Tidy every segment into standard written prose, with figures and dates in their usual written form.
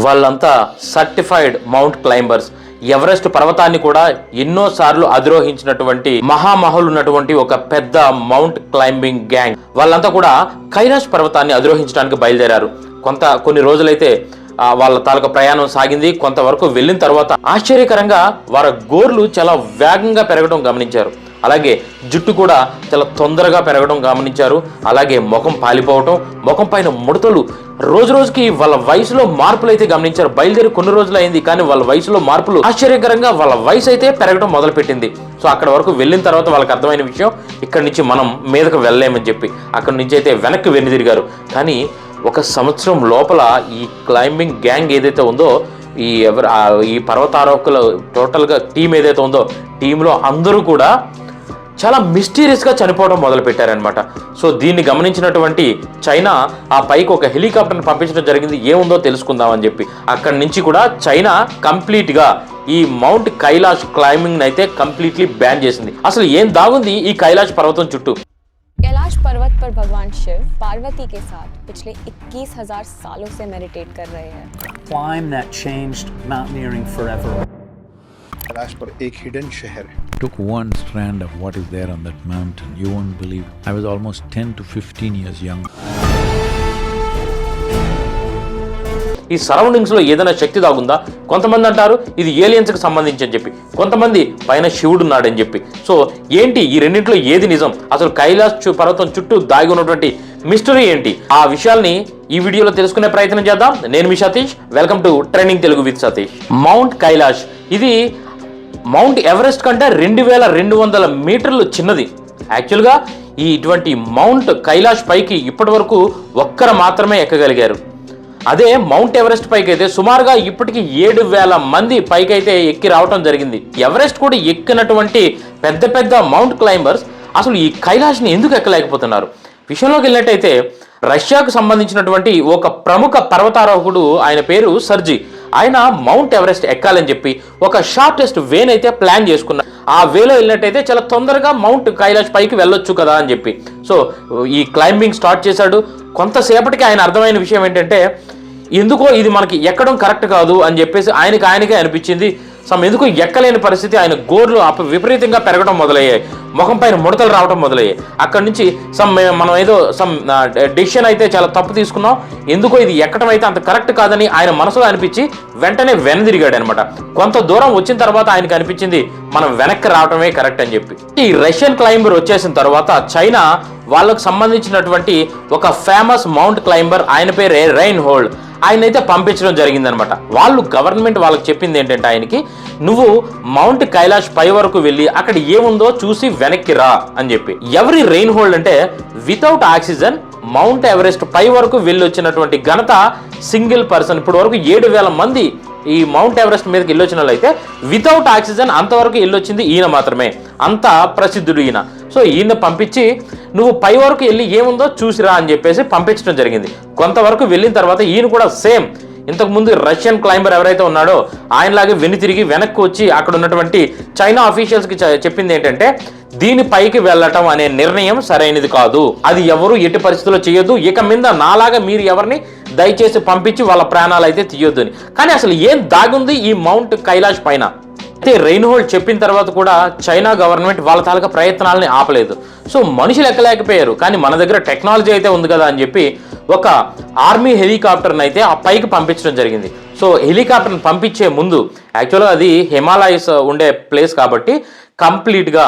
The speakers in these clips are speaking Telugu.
వాళ్ళంతా సర్టిఫైడ్ మౌంట్ క్లైంబర్స్. ఎవరెస్ట్ పర్వతాన్ని కూడా ఎన్నోసార్లు అధిరోహించినటువంటి మహామహులు ఉన్నటువంటి ఒక పెద్ద మౌంట్ క్లైంబింగ్ గ్యాంగ్. వాళ్ళంతా కూడా కైలాష్ పర్వతాన్ని అధిరోహించడానికి బయలుదేరారు. కొన్ని రోజులైతే వాళ్ళ తాలూకా ప్రయాణం సాగింది. కొంతవరకు వెళ్ళిన తర్వాత ఆశ్చర్యకరంగా వారి గోర్లు చాలా వేగంగా పెరగడం గమనించారు. అలాగే జుట్టు కూడా చాలా తొందరగా పెరగడం గమనించారు. అలాగే ముఖం పాలిపోవటం, ముఖం పైన ముడతలు, రోజు రోజుకి వాళ్ళ వయసులో మార్పులు అయితే గమనించారు. బయలుదేరి కొన్ని రోజులు అయింది, కానీ వాళ్ళ వయసులో మార్పులు ఆశ్చర్యకరంగా వాళ్ళ వయసు అయితే పెరగడం మొదలుపెట్టింది. సో అక్కడ వరకు వెళ్ళిన తర్వాత వాళ్ళకి అర్థమైన విషయం, ఇక్కడి నుంచి మనం మీదకు వెళ్ళలేమని చెప్పి అక్కడి నుంచి అయితే వెనక్కి వెనుదిరిగారు. కానీ 1 సంవత్సరం లోపల ఈ క్లైంబింగ్ గ్యాంగ్ ఏదైతే ఉందో, ఈ పర్వతారోహకుల టోటల్గా టీం ఏదైతే ఉందో, టీంలో అందరూ కూడా చాలా మిస్టీరియస్గా చనిపోవడం మొదలు పెట్టారనమాట. సో దీన్ని గమనించినటువంటి చైనా ఆ పైకి ఒక హెలికాప్టర్ని పంపించడం జరిగింది. ఏముందో తెలుసుకుందామని చెప్పి అక్కడి నుంచి కూడా చైనా కంప్లీట్గా ఈ మౌంట్ కైలాష్ క్లైంబింగ్ అయితే కంప్లీట్లీ బ్యాన్ చేసింది. అసలు ఏం దాగుంది ఈ కైలాష్ పర్వతం చుట్టూ? कैलाश पर्वत पर भगवान शिव पार्वती के साथ पिछले 21,000 सालों से मेडिटेट कर रहे हैं. Climb that changed mountaineering forever. Kailash पर एक हिडन शहर है. Took one strand of what is there on that mountain. You won't believe. I was almost 10 to 15 years young. ఈ సరౌండింగ్స్ లో ఏదైనా శక్తి దాగుందా? కొంతమంది అంటారు ఇది ఏలియన్స్ కి సంబంధించి అని చెప్పి, కొంతమంది పైన శివుడు ఉన్నాడని చెప్పి. సో ఏంటి ఈ రెండింటిలో ఏది నిజం? అసలు కైలాష్ పర్వతం చుట్టూ దాగి ఉన్నటువంటి మిస్టరీ ఏంటి? ఆ విషయాల్ని ఈ వీడియోలో తెలుసుకునే ప్రయత్నం చేద్దాం. నేను మీ Satish, welcome to trending Telugu with Satish. Mount Kailash ఇది మౌంట్ ఎవరెస్ట్ కంటే 2200 మీటర్లు చిన్నది. యాక్చువల్గా ఇటువంటి మౌంట్ కైలాష్ పైకి ఇప్పటి వరకు ఒక్కరు మాత్రమే ఎక్కగలిగారు. అదే మౌంట్ ఎవరెస్ట్ పైకి అయితే సుమారుగా ఇప్పటికి 7,000 మంది పైకి అయితే ఎక్కి రావటం జరిగింది. ఎవరెస్ట్ కూడా ఎక్కినటువంటి పెద్ద పెద్ద మౌంట్ క్లైంబర్స్ అసలు ఈ కైలాష్ని ఎందుకు ఎక్కలేకపోతున్నారు? విషయంలోకి వెళ్ళినట్టయితే రష్యాకు సంబంధించినటువంటి ఒక ప్రముఖ పర్వతారోహకుడు, ఆయన పేరు సర్జీ. ఆయన మౌంట్ ఎవరెస్ట్ ఎక్కాలని చెప్పి ఒక షార్టెస్ట్ వేన్ అయితే ప్లాన్ చేసుకున్నారు. ఆ వేలో వెళ్ళినట్టయితే చాలా తొందరగా మౌంట్ కైలాష్ పైకి వెళ్ళొచ్చు కదా అని చెప్పి. సో ఈ క్లైంబింగ్ స్టార్ట్ చేశాడు. కొంతసేపటికి ఆయన అర్థమైన విషయం ఏంటంటే, ఎందుకో ఇది మనకి ఎక్కడం కరెక్ట్ కాదు అని చెప్పేసి ఆయనకే అనిపించింది. ఎందుకు ఎక్కలేని పరిస్థితి, ఆయన గోర్లు విపరీతంగా పెరగడం మొదలయ్యాయి, ముఖం పైన ముడతలు రావడం మొదలయ్యాయి. అక్కడి నుంచి మనం ఏదో డెసిషన్ అయితే చాలా తప్పు తీసుకున్నాం, ఎందుకో ఇది ఎక్కడం అయితే అంత కరెక్ట్ కాదని ఆయన మనసులో అనిపించి వెంటనే వెనదిరిగాడు అనమాట. కొంత దూరం వచ్చిన తర్వాత ఆయనకు అనిపించింది మనం వెనక్కి రావడమే కరెక్ట్ అని చెప్పి. ఈ రష్యన్ క్లైంబర్ వచ్చేసిన తర్వాత చైనా వాళ్ళకు సంబంధించినటువంటి ఒక ఫేమస్ మౌంట్ క్లైంబర్, ఆయన పేరు రైన్ హోల్డ్, ఆయన అయితే పంపించడం జరిగిందనమాట. గవర్నమెంట్ వాళ్ళకి చెప్పింది ఏంటంటే ఆయనకి, నువ్వు మౌంట్ కైలాష్ పై వరకు వెళ్ళి అక్కడ ఏముందో చూసి వెనక్కి రా అని చెప్పి. ఎవరి రైన్ హోల్డ్ అంటే వితౌట్ ఆక్సిజన్ మౌంట్ ఎవరెస్ట్ పై వరకు వెళ్ళి వచ్చినటువంటి ఘనత సింగిల్ పర్సన్. ఇప్పుడు వరకు 7,000 మంది ఈ మౌంట్ ఎవరెస్ట్ మీదకి వెళ్ళొచ్చిన వాళ్ళైతే వితౌట్ ఆక్సిజన్ అంతవరకు వెళ్ళొచ్చింది ఈయన మాత్రమే. అంత ప్రసిద్ధుడు ఈయన. సో ఈయన పంపించి నువ్వు పై వరకు వెళ్ళి ఏముందో చూసిరా అని చెప్పేసి పంపించడం జరిగింది. కొంతవరకు వెళ్ళిన తర్వాత ఈయన కూడా సేమ్ ఇంతకుముందు రష్యన్ క్లైంబర్ ఎవరైతే ఉన్నాడో ఆయనలాగే తిరిగి వెనక్కి వచ్చి అక్కడ ఉన్నటువంటి చైనా అఫీషియల్స్కి చెప్పింది ఏంటంటే, దీని పైకి వెళ్ళటం అనే నిర్ణయం సరైనది కాదు, అది ఎవరు ఎట్టి పరిస్థితుల్లో చేయొద్దు, ఇక మీద నాలాగా మీరు ఎవరిని దయచేసి పంపించి వాళ్ళ ప్రాణాలు అయితే తీయొద్దు అని. కానీ అసలు ఏం దాగుంది ఈ మౌంట్ కైలాష్ పైన? అయితే రైన్ హోల్డ్ చెప్పిన తర్వాత కూడా చైనా గవర్నమెంట్ వాళ్ళ తాలూకా ప్రయత్నాలని ఆపలేదు. సో మనుషులు ఎక్కలేకపోయారు, కానీ మన దగ్గర టెక్నాలజీ అయితే ఉంది కదా అని చెప్పి ఒక ఆర్మీ హెలికాప్టర్ని అయితే ఆ పైకి పంపించడం జరిగింది. సో హెలికాప్టర్ని పంపించే ముందు యాక్చువల్గా అది హిమాలయస్ ఉండే ప్లేస్ కాబట్టి కంప్లీట్గా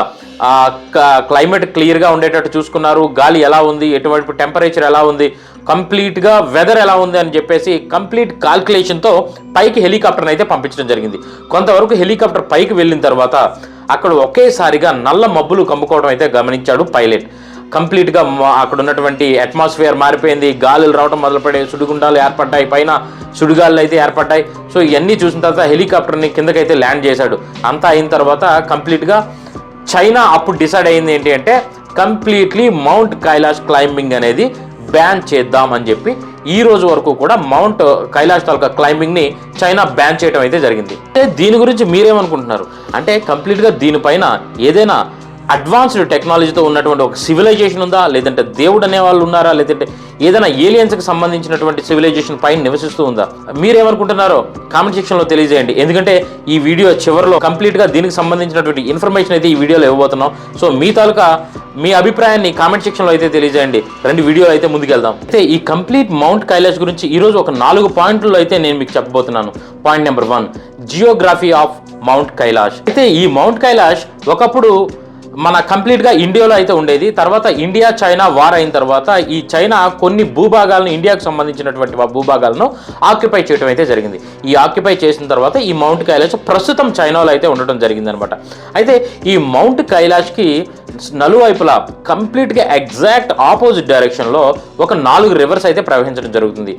క్లైమేట్ క్లియర్గా ఉండేటట్టు చూసుకున్నారు. గాలి ఎలా ఉంది, ఎటువంటి టెంపరేచర్ ఎలా ఉంది, కంప్లీట్గా వెదర్ ఎలా ఉంది అని చెప్పేసి కంప్లీట్ కాల్కులేషన్తో పైకి హెలికాప్టర్ని అయితే పంపించడం జరిగింది. కొంతవరకు హెలికాప్టర్ పైకి వెళ్ళిన తర్వాత అక్కడ ఒకేసారిగా నల్ల మబ్బులు కమ్ముకోవడం అయితే గమనించాడు పైలట్. కంప్లీట్గా అక్కడ ఉన్నటువంటి అట్మాస్ఫియర్ మారిపోయింది, గాలులు రావడం మొదలుపడే, సుడిగుండాలు ఏర్పడ్డాయి, పైన సుడిగాళ్ళు అయితే ఏర్పడ్డాయి. సో ఇవన్నీ చూసిన తర్వాత హెలికాప్టర్ని కిందకైతే ల్యాండ్ చేశాడు. అంతా అయిన తర్వాత కంప్లీట్గా చైనా అప్పుడు డిసైడ్ అయింది ఏంటి అంటే, కంప్లీట్లీ మౌంట్ కైలాష్ క్లైంబింగ్ అనేది బ్యాన్ చేద్దాం అని చెప్పి ఈ రోజు వరకు కూడా మౌంట్ కైలాష్ తాలూకా క్లైంబింగ్ని చైనా బ్యాన్ చేయడం అయితే జరిగింది. దీని గురించి మీరేమనుకుంటున్నారు అంటే, కంప్లీట్గా దీనిపైన ఏదైనా అడ్వాన్స్డ్ టెక్నాలజీతో ఉన్నటువంటి ఒక సివిలైజేషన్ ఉందా, లేదంటే దేవుడు అనే వాళ్ళు ఉన్నారా, లేదంటే ఏదైనా ఏలియన్స్కి సంబంధించినటువంటి సివిలైజేషన్ పైన నివసిస్తూ ఉందా? మీరేమనుకుంటున్నారో కామెంట్ సెక్షన్లో తెలియజేయండి. ఎందుకంటే ఈ వీడియో చివరిలో కంప్లీట్గా దీనికి సంబంధించినటువంటి ఇన్ఫర్మేషన్ అయితే ఈ వీడియోలో ఇవ్వబోతున్నాం. సో మీ తాలూకా మీ అభిప్రాయాన్ని కామెంట్ సెక్షన్లో అయితే తెలియజేయండి. రెండు వీడియోలు అయితే ముందుకెళ్దాం. అయితే ఈ కంప్లీట్ మౌంట్ కైలాష్ గురించి ఈరోజు ఒక 4 పాయింట్లు అయితే నేను మీకు చెప్పబోతున్నాను. Point number 1, Geography of mount Kailash. అయితే ఈ మౌంట్ కైలాష్ ఒకప్పుడు మన కంప్లీట్గా ఇండియాలో అయితే ఉండేది. తర్వాత ఇండియా చైనా వార్ అయిన తర్వాత ఈ చైనా కొన్ని భూభాగాలను, ఇండియాకు సంబంధించినటువంటి భూభాగాలను ఆక్యుపై చేయడం అయితే జరిగింది. ఈ ఆక్యుపై చేసిన తర్వాత ఈ మౌంట్ కైలాష్ ప్రస్తుతం చైనాలో అయితే ఉండటం జరిగింది అనమాట. అయితే ఈ మౌంట్ కైలాష్కి నలువైపులా కంప్లీట్గా ఎగ్జాక్ట్ ఆపోజిట్ డైరెక్షన్లో ఒక 4 రివర్స్ అయితే ప్రవహించడం జరుగుతుంది.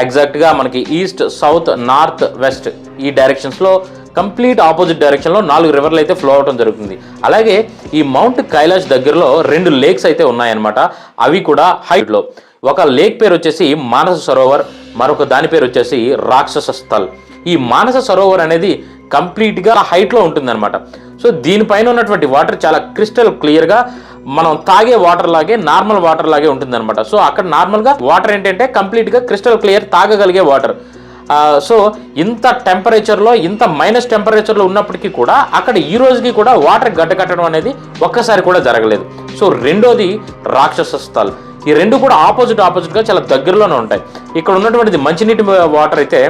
ఎగ్జాక్ట్గా మనకి ఈస్ట్, సౌత్, నార్త్, వెస్ట్ ఈ డైరెక్షన్స్లో కంప్లీట్ ఆపోజిట్ డైరెక్షన్లో 4 రివర్లు అయితే ఫ్లో అవడం జరుగుతుంది. అలాగే ఈ మౌంట్ కైలాష్ దగ్గరలో 2 లేక్స్ అయితే ఉన్నాయన్నమాట. అవి కూడా హైట్లో. ఒక లేక్ పేరు వచ్చేసి మానస సరోవర్, మరొక దాని పేరు వచ్చేసి రాక్షస స్థల్. ఈ మానస సరోవర్ అనేది కంప్లీట్గా హైట్లో ఉంటుందన్నమాట. సో దీనిపైన ఉన్నటువంటి వాటర్ చాలా క్రిస్టల్ క్లియర్గా మనం తాగే వాటర్ లాగే, నార్మల్ వాటర్ లాగే ఉంటుందన్నమాట. సో అక్కడ నార్మల్గా వాటర్ ఏంటంటే కంప్లీట్గా క్రిస్టల్ క్లియర్, తాగగలిగే వాటర్. సో ఇంత టెంపరేచర్లో, ఇంత మైనస్ టెంపరేచర్లో ఉన్నప్పటికీ కూడా అక్కడ ఈ రోజుకి కూడా వాటర్ గడ్డకట్టడం అనేది ఒక్కసారి కూడా జరగలేదు. సో రెండోది రాక్షస స్థల్. ఈ రెండు కూడా ఆపోజిట్గా చాలా దగ్గరలోనే ఉంటాయి. ఇక్కడ ఉన్నటువంటిది మంచినీటి వాటర్ అయితే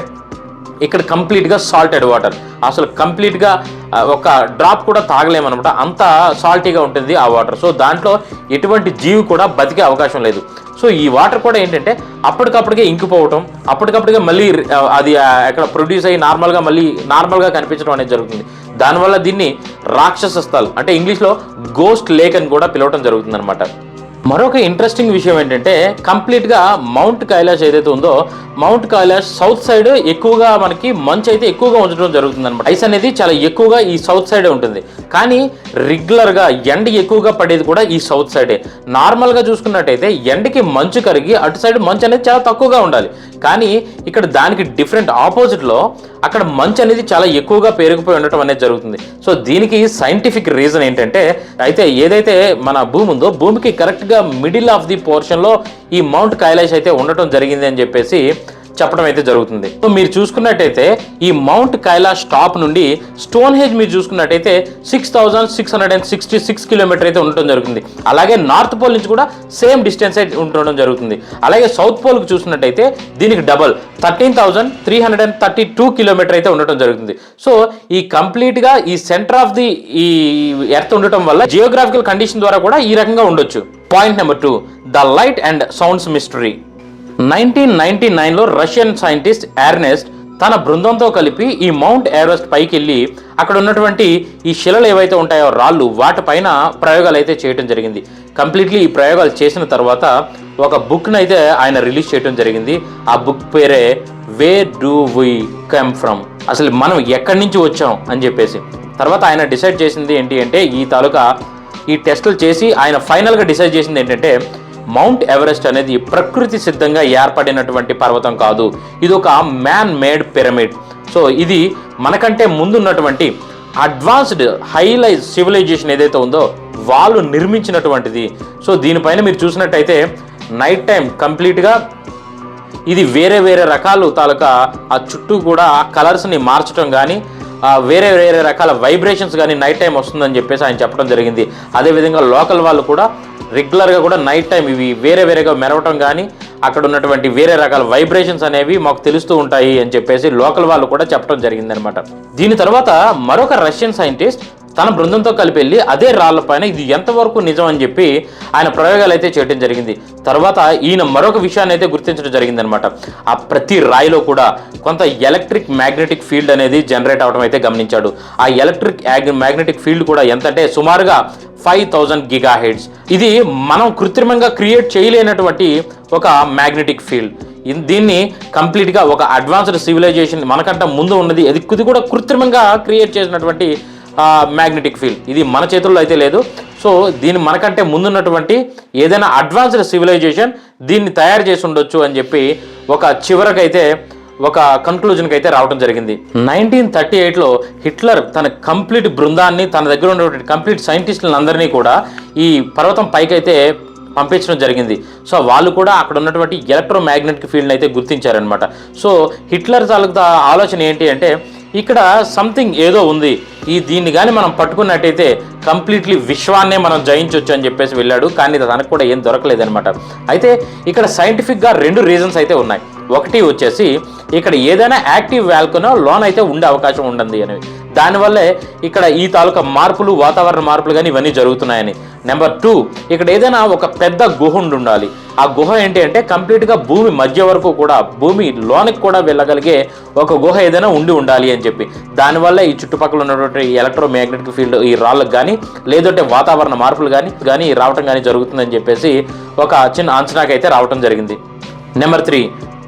ఇక్కడ కంప్లీట్గా సాల్టెడ్ వాటర్. అసలు కంప్లీట్గా ఒక డ్రాప్ కూడా తాగలేమన్నమాట, అంత సాల్టీగా ఉంటుంది ఆ వాటర్. సో దాంట్లో ఎటువంటి జీవి కూడా బతికే అవకాశం లేదు. సో ఈ వాటర్ కూడా ఏంటంటే అప్పటికప్పటికే ఇంకిపోవటం, అప్పటికప్పటికే మళ్ళీ అది అక్కడ ప్రొడ్యూస్ అయ్యి నార్మల్గా కనిపించడం అనేది జరుగుతుంది. దానివల్ల దీన్ని రాక్షస స్థల్ అంటే ఇంగ్లీష్లో గోస్ట్ లేక్ అని కూడా పిలవటం జరుగుతుంది అనమాట. మరొక ఇంట్రెస్టింగ్ విషయం ఏంటంటే కంప్లీట్గా మౌంట్ కైలాష్ ఏదైతే ఉందో, మౌంట్ కైలాష్ సౌత్ సైడ్ ఎక్కువగా మనకి మంచు అయితే ఎక్కువగా ఉంచడం జరుగుతుంది అనమాట. ఐస్ అనేది చాలా ఎక్కువగా ఈ సౌత్ సైడే ఉంటుంది. కానీ రెగ్యులర్గా ఎండ ఎక్కువగా పడేది కూడా ఈ సౌత్ సైడే. నార్మల్గా చూసుకున్నట్టయితే ఎండకి మంచు కరిగి అటు సైడ్ మంచు అనేది చాలా తక్కువగా ఉండాలి. కానీ ఇక్కడ దానికి డిఫరెంట్ ఆపోజిట్లో అక్కడ మంచు అనేది చాలా ఎక్కువగా పేరుకుపోయి ఉండటం అనేది జరుగుతుంది. సో దీనికి సైంటిఫిక్ రీజన్ ఏంటంటే, అయితే ఏదైతే మన భూమి ఉందో భూమికి కరెక్ట్గా మిడిల్ ఆఫ్ ది పోర్షన్లో ఈ మౌంట్ కైలాష్ అయితే ఉండటం జరిగింది అని చెప్పేసి చెప్పడం అయితే జరుగుతుంది. సో మీరు చూసుకున్నట్టయితే ఈ మౌంట్ కైలాష్ టాప్ నుండి స్టోన్ హెజ్ మీరు చూసుకున్నట్టయితే 6666 కిలోమీటర్ అయితే ఉండటం జరుగుతుంది. అలాగే నార్త్ పోల్ నుంచి కూడా సేమ్ డిస్టెన్స్ అయితే ఉండటం జరుగుతుంది. అలాగే సౌత్ పోల్కి చూసుకున్నట్టయితే దీనికి డబల్ 13,332 కిలోమీటర్ అయితే ఉండటం జరుగుతుంది. సో ఈ కంప్లీట్గా ఈ సెంటర్ ఆఫ్ ది ఈ ఎర్త్ ఉండటం వల్ల జియోగ్రాఫికల్ కండిషన్ ద్వారా కూడా ఈ రకంగా ఉండొచ్చు. Point number 2, the light and sounds mystery. 1999లో రష్యన్ సైంటిస్ట్ ఎర్నెస్ట్ తన బృందంతో కలిపి ఈ మౌంట్ ఎవరెస్ట్ పైకి వెళ్ళి అక్కడ ఉన్నటువంటి ఈ శిలలు ఏవైతే ఉంటాయో రాళ్ళు, వాటిపైన ప్రయోగాలు అయితే చేయడం జరిగింది. కంప్లీట్లీ ఈ ప్రయోగాలు చేసిన తర్వాత ఒక బుక్ని అయితే ఆయన రిలీజ్ చేయడం జరిగింది. ఆ బుక్ పేరే where do we come from, అసలు మనం ఎక్కడి నుంచి వచ్చాం అని చెప్పేసి. తర్వాత ఆయన డిసైడ్ చేసింది ఏంటి అంటే, ఈ టెస్టులు చేసి ఆయన ఫైనల్గా డిసైడ్ చేసింది ఏంటంటే, మౌంట్ ఎవరెస్ట్ అనేది ప్రకృతి సిద్ధంగా ఏర్పడినటువంటి పర్వతం కాదు, ఇది ఒక మ్యాన్ మేడ్ పిరమిడ్. సో ఇది మనకంటే ముందున్నటువంటి అడ్వాన్స్డ్ హైలైజ్ సివిలైజేషన్ ఏదైతే ఉందో వాళ్ళు నిర్మించినటువంటిది. సో దీనిపైన మీరు చూసినట్టయితే నైట్ టైం కంప్లీట్గా ఇది వేరే రకాలు తాలూకా ఆ చుట్టూ కూడా కలర్స్ని మార్చడం కానీ, వేరే రకాల వైబ్రేషన్స్ కానీ నైట్ టైం వస్తుందని చెప్పేసి ఆయన చెప్పడం జరిగింది. అదేవిధంగా లోకల్ వాళ్ళు కూడా రెగ్యులర్గా కూడా నైట్ టైం ఇవి వేరేగా మెరవటం కానీ, అక్కడ ఉన్నటువంటి వేరే రకాల వైబ్రేషన్స్ అనేవి మాకు తెలుస్తూ ఉంటాయి అని చెప్పేసి లోకల్ వాళ్ళు కూడా చెప్పడం జరిగింది అనమాట. దీని తర్వాత మరొక రష్యన్ సైంటిస్ట్ తన బృందంతో కలిపి వెళ్ళి అదే రాళ్లపైన ఇది ఎంతవరకు నిజం అని చెప్పి ఆయన ప్రయోగాలు అయితే చేయడం జరిగింది. తర్వాత ఈయన మరొక విషయాన్ని అయితే గుర్తించడం జరిగిందనమాట. ఆ ప్రతి రాయిలో కూడా కొంత ఎలక్ట్రిక్ మ్యాగ్నెటిక్ ఫీల్డ్ అనేది జనరేట్ అవడం అయితే గమనించాడు. ఆ ఎలక్ట్రిక్ మ్యాగ్నెటిక్ ఫీల్డ్ కూడా ఎంతంటే సుమారుగా 5000 GHz. ఇది మనం కృత్రిమంగా క్రియేట్ చేయలేనటువంటి ఒక మ్యాగ్నెటిక్ ఫీల్డ్. దీన్ని కంప్లీట్గా ఒక అడ్వాన్స్డ్ సివిలైజేషన్ మనకంటే ముందు ఉన్నది, ఇది కూడా కృత్రిమంగా క్రియేట్ చేసినటువంటి మ్యాగ్నెటిక్ ఫీల్డ్. ఇది మన చేతుల్లో అయితే లేదు. సో దీన్ని మనకంటే ముందున్నటువంటి ఏదైనా అడ్వాన్స్డ్ సివిలైజేషన్ దీన్ని తయారు చేసి ఉండొచ్చు అని చెప్పి ఒక చివరకైతే ఒక కన్క్లూజన్కి అయితే రావడం జరిగింది. 1938లో హిట్లర్ తన కంప్లీట్ బృందాన్ని, తన దగ్గర ఉన్నటువంటి కంప్లీట్ సైంటిస్టులను అందరినీ కూడా ఈ పర్వతం పైకి అయితే పంపించడం జరిగింది. సో వాళ్ళు కూడా అక్కడ ఉన్నటువంటి ఎలక్ట్రోమాగ్నెటిక్ ఫీల్డ్ని అయితే గుర్తించారనమాట. సో హిట్లర్ తాలూకు ఆలోచన ఏంటి అంటే ఇక్కడ సంథింగ్ ఏదో ఉంది, దీన్ని కానీ మనం పట్టుకున్నట్టయితే కంప్లీట్లీ విశ్వాన్నే మనం జయించవచ్చు అని చెప్పేసి వెళ్ళాడు. కానీ తనకు కూడా ఏం దొరకలేదనమాట. అయితే ఇక్కడ సైంటిఫిక్గా 2 రీజన్స్ అయితే ఉన్నాయి. ఒకటి వచ్చేసి ఇక్కడ ఏదైనా యాక్టివ్ వాల్కనో లోన్ అయితే ఉండే అవకాశం ఉంటుంది అనేవి, దానివల్లే ఇక్కడ ఈ తాలూకా మార్పులు, వాతావరణ మార్పులు కానీ ఇవన్నీ జరుగుతున్నాయని. నెంబర్ 2, ఇక్కడ ఏదైనా ఒక పెద్ద గుహ ఉండాలి. ఆ గుహ ఏంటి అంటే కంప్లీట్గా భూమి మధ్య వరకు కూడా, భూమి లోనికి కూడా వెళ్ళగలిగే ఒక గుహ ఏదైనా ఉండాలి అని చెప్పి, దానివల్ల ఈ చుట్టుపక్కల ఉన్నటువంటి ఎలక్ట్రోమాగ్నెటిక్ ఫీల్డ్ ఈ రాళ్ళకు కానీ లేదంటే వాతావరణ మార్పులు కానీ రావటం కానీ జరుగుతుందని చెప్పేసి ఒక చిన్న అంచనాకి అయితే రావటం జరిగింది. Number 3,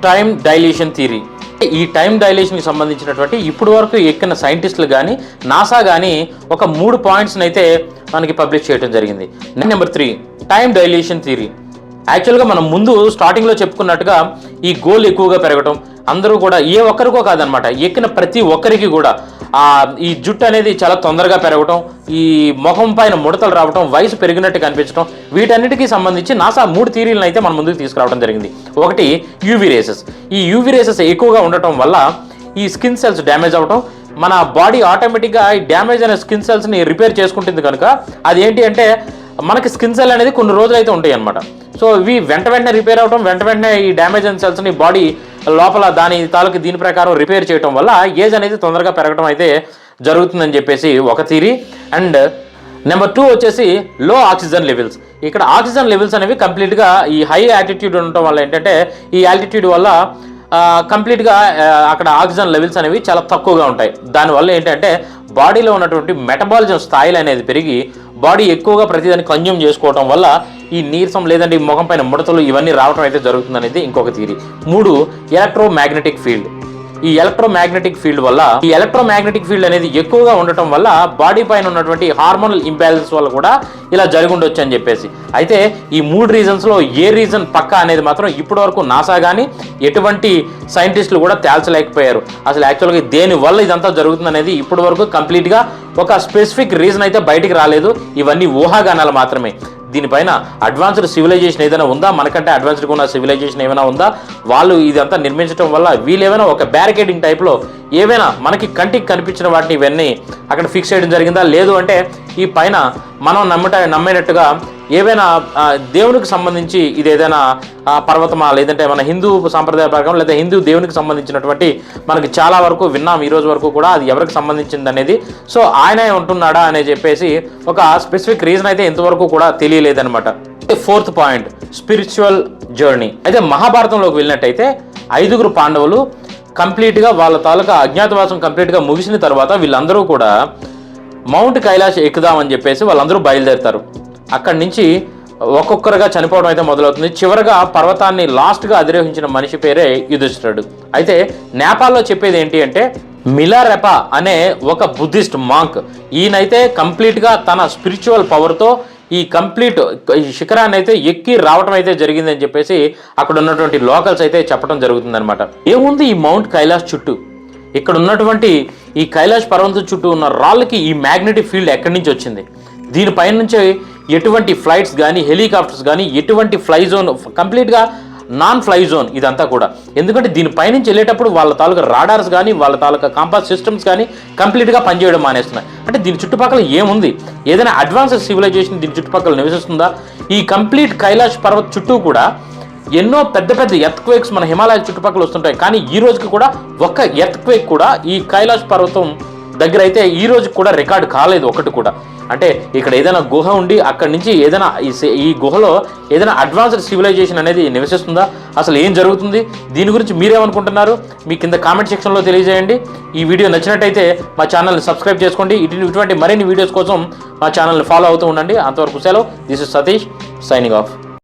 time dilation theory. ఈ టైం డైలేషన్కి సంబంధించినటువంటి ఇప్పుడు వరకు ఎక్కిన సైంటిస్టులు కానీ నాసా కానీ ఒక 3 పాయింట్స్ని అయితే మనకి పబ్లిష్ చేయడం జరిగింది. Number 3, time dilation theory. యాక్చువల్గా మనం ముందు స్టార్టింగ్లో చెప్పుకున్నట్టుగా ఈ గోల్ ఎక్కువగా పెరగటం, అందరూ కూడా ఏ ఒక్కరికో కాదనమాట, ఎక్కిన ప్రతి ఒక్కరికి కూడా ఈ జుట్టు అనేది చాలా తొందరగా పెరగటం, ఈ ముఖం పైన ముడతలు రావటం, వయసు పెరిగినట్టు కనిపించడం, వీటన్నిటికీ సంబంధించి నాసా 3 థియరీలను అయితే మన ముందుకు తీసుకురావడం జరిగింది. ఒకటి యూవీ రేసెస్. ఈ యూవీ రేసెస్ ఎక్కువగా ఉండటం వల్ల ఈ స్కిన్ సెల్స్ డ్యామేజ్ అవ్వటం, మన బాడీ ఆటోమేటిక్గా ఈ డ్యామేజ్ అయిన స్కిన్ సెల్స్ని రిపేర్ చేసుకుంటుంది కనుక అది ఏంటి అంటే మనకి స్కిన్ సెల్ అనేది కొన్ని రోజులు అయితే ఉంటాయి అనమాట. సో ఇవి వెంటనే రిపేర్ అవడం, వెంటనే ఈ డ్యామేజ్ అయిన సెల్స్ని బాడీ లోపల దీని ప్రకారం రిపేర్ చేయడం వల్ల ఏజ్ అనేది తొందరగా పెరగడం అయితే జరుగుతుందని చెప్పేసి ఒక థియరీ. అండ్ నెంబర్ 2 వచ్చేసి లో ఆక్సిజన్ లెవెల్స్. ఇక్కడ ఆక్సిజన్ లెవెల్స్ అనేవి కంప్లీట్గా ఈ హై ఆల్టిట్యూడ్ ఉండటం వల్ల ఏంటంటే ఈ ఆల్టిట్యూడ్ వల్ల కంప్లీట్గా అక్కడ ఆక్సిజన్ లెవెల్స్ అనేవి చాలా తక్కువగా ఉంటాయి. దానివల్ల ఏంటంటే బాడీలో ఉన్నటువంటి మెటబాలిజం స్థాయిలు అనేది పెరిగి బాడీ ఎక్కువగా ప్రతిదాన్ని కన్జ్యూమ్ చేసుకోవడం వల్ల ఈ నీరసం లేదంటే ఈ ముఖం పైన ముడతలు ఇవన్నీ రావడం అయితే జరుగుతుందనేది ఇంకొక థియరీ. 3, electromagnetic field. ఈ ఎలక్ట్రోమాగ్నెటిక్ ఫీల్డ్ అనేది ఎక్కువగా ఉండటం వల్ల బాడీ పైన ఉన్నటువంటి హార్మోనల్ ఇంబ్యాలెన్స్ వల్ల కూడా ఇలా జరిగి ఉండొచ్చు అని చెప్పేసి. అయితే ఈ 3 రీజన్స్లో ఏ రీజన్ పక్కా అనేది మాత్రం ఇప్పటి వరకు నాసా కానీ ఎటువంటి సైంటిస్టులు కూడా తేల్చలేకపోయారు. అసలు యాక్చువల్గా దేనివల్ల ఇదంతా జరుగుతుంది అనేది ఇప్పటి వరకు కంప్లీట్గా ఒక స్పెసిఫిక్ రీజన్ అయితే బయటికి రాలేదు. ఇవన్నీ ఊహాగానాలు మాత్రమే. దీనిపైన అడ్వాన్స్డ్ సివిలైజేషన్ ఏదైనా ఉందా, మనకంటే అడ్వాన్స్డ్గా ఉన్న సివిలైజేషన్ ఏమైనా ఉందా, వాళ్ళు ఇదంతా నిర్మించడం వల్ల వీళ్ళేమైనా ఒక బ్యారికేడింగ్ టైప్లో ఏవైనా మనకి కంటికి కనిపించిన వాటిని ఇవన్నీ అక్కడ ఫిక్స్ చేయడం జరిగిందా, లేదు అంటే ఈ పైన మనం నమ్మేటట్టుగా ఏవైనా దేవునికి సంబంధించి ఇది ఏదైనా పర్వతమా, లేదంటే మన హిందూ సాంప్రదాయ ప్రకారం లేదా హిందూ దేవునికి సంబంధించినటువంటి మనకి చాలా వరకు విన్నాం ఈ రోజు వరకు కూడా, అది ఎవరికి సంబంధించింది అనేది. సో ఆయనే ఉంటున్నాడా అని చెప్పేసి ఒక స్పెసిఫిక్ రీజన్ అయితే ఇంతవరకు కూడా తెలియలేదన్నమాట. 4th point, spiritual journey. అయితే మహాభారతంలోకి వెళ్ళినట్టయితే 5 పాండవులు కంప్లీట్గా వాళ్ళ తాలూకా అజ్ఞాతవాసం కంప్లీట్గా ముగిసిన తర్వాత వీళ్ళందరూ కూడా మౌంట్ కైలాష్ ఎక్కుదామని చెప్పేసి వాళ్ళందరూ బయలుదేరుతారు. అక్కడి నుంచి ఒక్కొక్కరుగా చనిపోవడం అయితే మొదలవుతుంది. చివరగా పర్వతాన్ని లాస్ట్గా అధిరోహించిన మనిషి పేరే యుధిష్ఠిరుడు. అయితే నేపాల్లో చెప్పేది ఏంటి అంటే మిలారెపా అనే ఒక బుద్ధిస్ట్ మాంక్, ఈయనైతే కంప్లీట్గా తన స్పిరిచువల్ పవర్తో ఈ కంప్లీట్ శిఖరాన్ని అయితే ఎక్కి రావడం అయితే జరిగిందని చెప్పేసి అక్కడ ఉన్నటువంటి లోకల్స్ అయితే చెప్పడం జరుగుతుందన్నమాట. ఏముంది ఈ మౌంట్ కైలాష్ చుట్టూ, ఇక్కడ ఉన్నటువంటి ఈ కైలాష్ పర్వతం చుట్టూ ఉన్న రాళ్ళకి ఈ మ్యాగ్నెటిక్ ఫీల్డ్ ఎక్కడి నుంచి వచ్చింది, దీనిపైన నుంచి ఎటువంటి ఫ్లైట్స్ కానీ హెలికాప్టర్స్ కానీ ఎటువంటి ఫ్లై జోన్, కంప్లీట్గా నాన్ ఫ్లై జోన్ ఇదంతా కూడా. ఎందుకంటే దీనిపైనుంచి వెళ్ళేటప్పుడు వాళ్ళ తాలూకా రాడార్స్ కానీ వాళ్ళ తాలూకా కాంపాస్ సిస్టమ్స్ కానీ కంప్లీట్గా పనిచేయడం మానేస్తున్నాయి. అంటే దీని చుట్టుపక్కల ఏముంది, ఏదైనా అడ్వాన్స్డ్ సివిలైజేషన్ దీని చుట్టుపక్కల నివసిస్తుందా? ఈ కంప్లీట్ కైలాష్ పర్వత్ చుట్టూ కూడా ఎన్నో పెద్ద పెద్ద ఎర్త్క్వేక్స్ మన హిమాలయ చుట్టుపక్కల వస్తుంటాయి, కానీ ఈ రోజుకి కూడా ఒక్క ఎర్త్క్వేక్ కూడా ఈ కైలాష్ పర్వతం దగ్గర అయితే ఈ రోజు కూడా రికార్డు కాలేదు ఒకటి కూడా. అంటే ఇక్కడ ఏదైనా గుహ ఉండి అక్కడి నుంచి ఏదైనా ఈ గుహలో ఏదైనా అడ్వాన్స్డ్ సివిలైజేషన్ అనేది నివసిస్తుందా, అసలు ఏం జరుగుతుంది, దీని గురించి మీరేమనుకుంటున్నారు మీ కింద కామెంట్ సెక్షన్లో తెలియజేయండి. ఈ వీడియో నచ్చినట్టయితే మా ఛానల్ని సబ్స్క్రైబ్ చేసుకోండి. ఇటువంటి మరిన్ని వీడియోస్ కోసం మా ఛానల్ని ఫాలో అవుతూ ఉండండి. అంతవరకు సెలవు. This is Satish signing off.